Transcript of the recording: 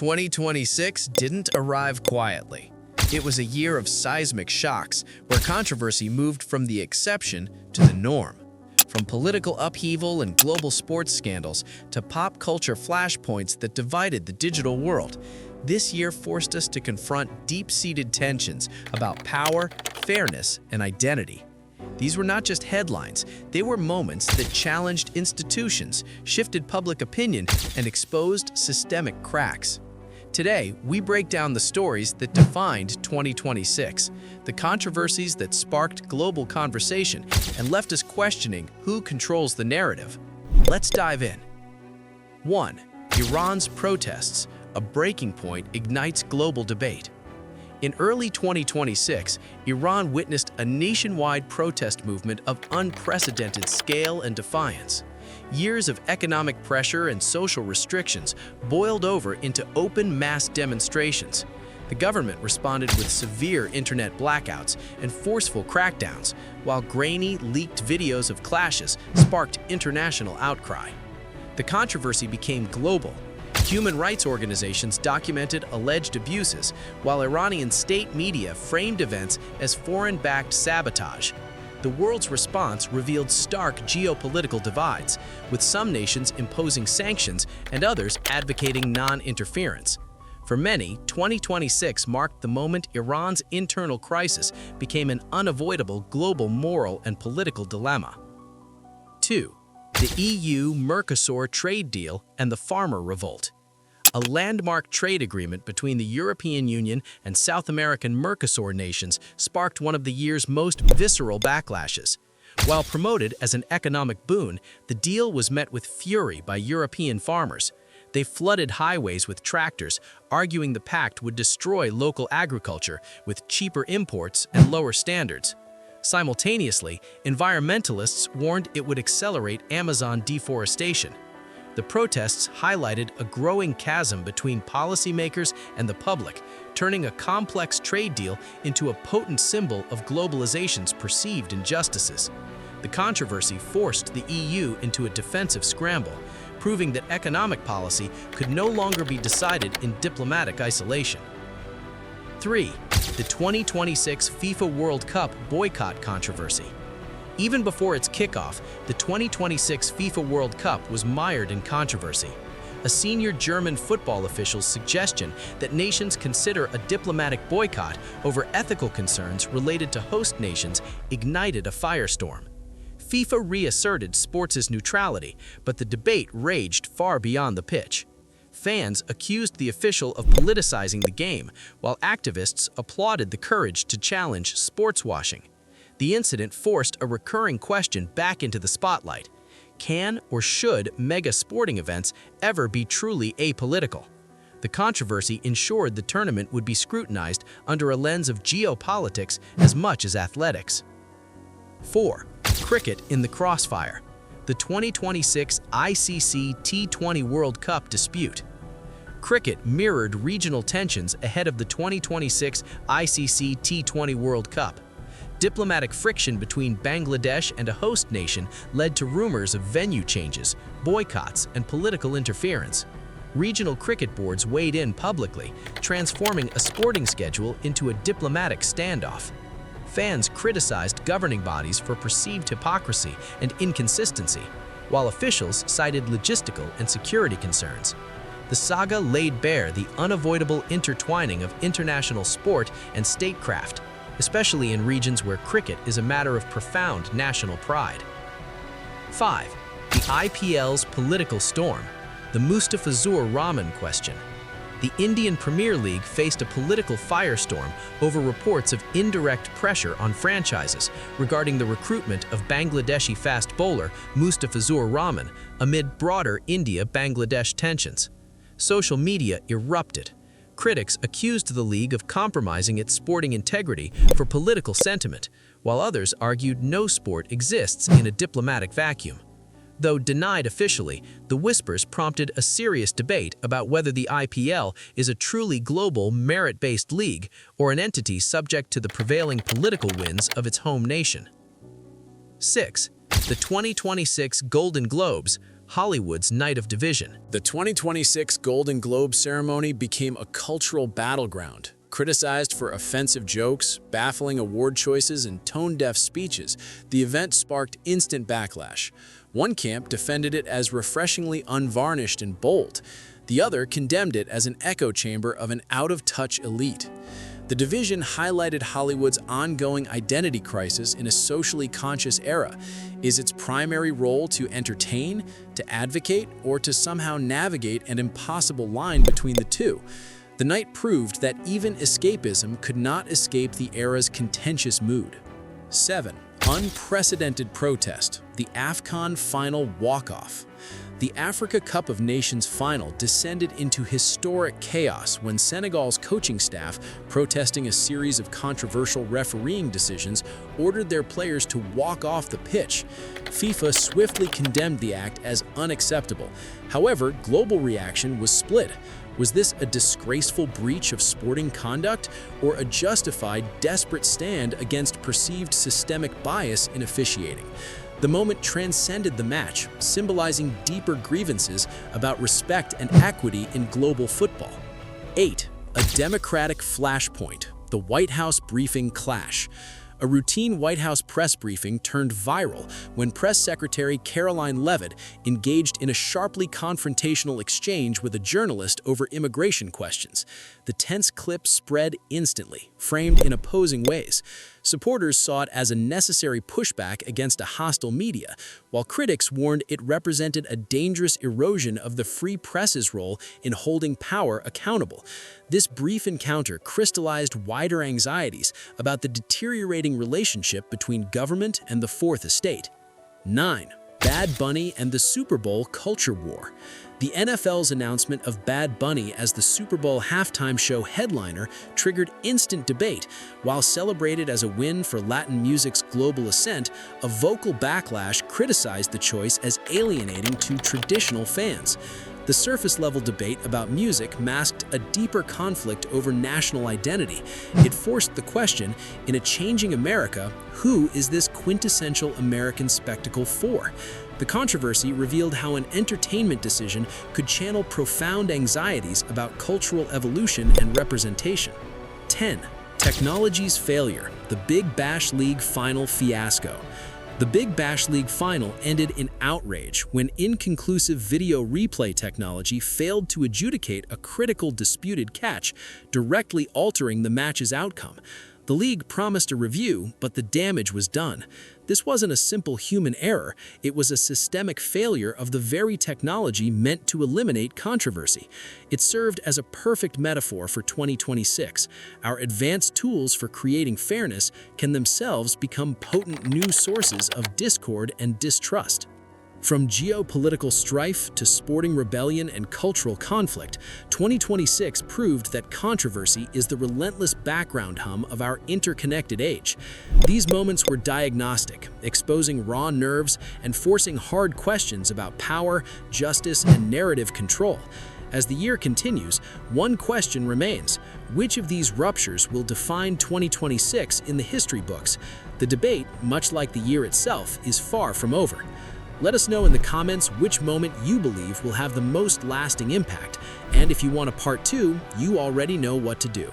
2026 didn't arrive quietly. It was a year of seismic shocks where controversy moved from the exception to the norm. From political upheaval and global sports scandals to pop culture flashpoints that divided the digital world, this year forced us to confront deep-seated tensions about power, fairness, and identity. These were not just headlines, they were moments that challenged institutions, shifted public opinion, and exposed systemic cracks. Today, we break down the stories that defined 2026, the controversies that sparked global conversation and left us questioning who controls the narrative. Let's dive in. 1. Iran's protests, a breaking point ignites global debate. In early 2026, Iran witnessed a nationwide protest movement of unprecedented scale and defiance. Years of economic pressure and social restrictions boiled over into open mass demonstrations. The government responded with severe internet blackouts and forceful crackdowns, while grainy, leaked videos of clashes sparked international outcry. The controversy became global. Human rights organizations documented alleged abuses, while Iranian state media framed events as foreign-backed sabotage. The world's response revealed stark geopolitical divides, with some nations imposing sanctions and others advocating non-interference. For many, 2026 marked the moment Iran's internal crisis became an unavoidable global moral and political dilemma. 2. The EU-Mercosur trade deal and the farmer revolt. A landmark trade agreement between the European Union and South American Mercosur nations sparked one of the year's most visceral backlashes. While promoted as an economic boon, the deal was met with fury by European farmers. They flooded highways with tractors, arguing the pact would destroy local agriculture with cheaper imports and lower standards. Simultaneously, environmentalists warned it would accelerate Amazon deforestation. The protests highlighted a growing chasm between policymakers and the public, turning a complex trade deal into a potent symbol of globalization's perceived injustices. The controversy forced the EU into a defensive scramble, proving that economic policy could no longer be decided in diplomatic isolation. 3. The 2026 FIFA World Cup boycott controversy. Even before its kickoff, the 2026 FIFA World Cup was mired in controversy. A senior German football official's suggestion that nations consider a diplomatic boycott over ethical concerns related to host nations ignited a firestorm. FIFA reasserted sports' neutrality, but the debate raged far beyond the pitch. Fans accused the official of politicizing the game, while activists applauded the courage to challenge sports washing. The incident forced a recurring question back into the spotlight. Can or should mega sporting events ever be truly apolitical? The controversy ensured the tournament would be scrutinized under a lens of geopolitics as much as athletics. 4. Cricket in the crossfire. The 2026 ICC T20 World Cup dispute. Cricket mirrored regional tensions ahead of the 2026 ICC T20 World Cup. Diplomatic friction between Bangladesh and a host nation led to rumors of venue changes, boycotts, and political interference. Regional cricket boards weighed in publicly, transforming a sporting schedule into a diplomatic standoff. Fans criticized governing bodies for perceived hypocrisy and inconsistency, while officials cited logistical and security concerns. The saga laid bare the unavoidable intertwining of international sport and statecraft, especially in regions where cricket is a matter of profound national pride. 5. The IPL's political storm, the Mustafizur Rahman question. The Indian Premier League faced a political firestorm over reports of indirect pressure on franchises regarding the recruitment of Bangladeshi fast bowler Mustafizur Rahman amid broader India-Bangladesh tensions. Social media erupted. Critics accused the league of compromising its sporting integrity for political sentiment, while others argued no sport exists in a diplomatic vacuum. Though denied officially, the whispers prompted a serious debate about whether the IPL is a truly global, merit-based league or an entity subject to the prevailing political winds of its home nation. 6. The 2026 Golden Globes, Hollywood's Night of Division. The 2026 Golden Globe ceremony became a cultural battleground. Criticized for offensive jokes, baffling award choices, and tone-deaf speeches, the event sparked instant backlash. One camp defended it as refreshingly unvarnished and bold. The other condemned it as an echo chamber of an out-of-touch elite. The division highlighted Hollywood's ongoing identity crisis in a socially conscious era. Is its primary role to entertain, to advocate, or to somehow navigate an impossible line between the two? The night proved that even escapism could not escape the era's contentious mood. 7. Unprecedented protest, the AFCON final walk-off. The Africa Cup of Nations final descended into historic chaos when Senegal's coaching staff, protesting a series of controversial refereeing decisions, ordered their players to walk off the pitch. FIFA swiftly condemned the act as unacceptable. However, global reaction was split. Was this a disgraceful breach of sporting conduct or a justified, desperate stand against perceived systemic bias in officiating? The moment transcended the match, symbolizing deeper grievances about respect and equity in global football. 8. A democratic flashpoint, the White House briefing clash. A routine White House press briefing turned viral when Press Secretary Caroline Leavitt engaged in a sharply confrontational exchange with a journalist over immigration questions. The tense clip spread instantly, framed in opposing ways. Supporters saw it as a necessary pushback against a hostile media, while critics warned it represented a dangerous erosion of the free press's role in holding power accountable. This brief encounter crystallized wider anxieties about the deteriorating relationship between government and the Fourth Estate. 9. Bad Bunny and the Super Bowl culture war. The NFL's announcement of Bad Bunny as the Super Bowl halftime show headliner triggered instant debate. While celebrated as a win for Latin music's global ascent, a vocal backlash criticized the choice as alienating to traditional fans. The surface-level debate about music masked a deeper conflict over national identity. It forced the question, in a changing America, who is this quintessential American spectacle for? The controversy revealed how an entertainment decision could channel profound anxieties about cultural evolution and representation. 10. Technology's failure, the Big Bash League final fiasco. The Big Bash League final ended in outrage when inconclusive video replay technology failed to adjudicate a critical disputed catch, directly altering the match's outcome. The league promised a review, but the damage was done. This wasn't a simple human error, it was a systemic failure of the very technology meant to eliminate controversy. It served as a perfect metaphor for 2026. Our advanced tools for creating fairness can themselves become potent new sources of discord and distrust. From geopolitical strife to sporting rebellion and cultural conflict, 2026 proved that controversy is the relentless background hum of our interconnected age. These moments were diagnostic, exposing raw nerves and forcing hard questions about power, justice, and narrative control. As the year continues, one question remains: which of these ruptures will define 2026 in the history books? The debate, much like the year itself, is far from over. Let us know in the comments which moment you believe will have the most lasting impact, and if you want a part 2, you already know what to do.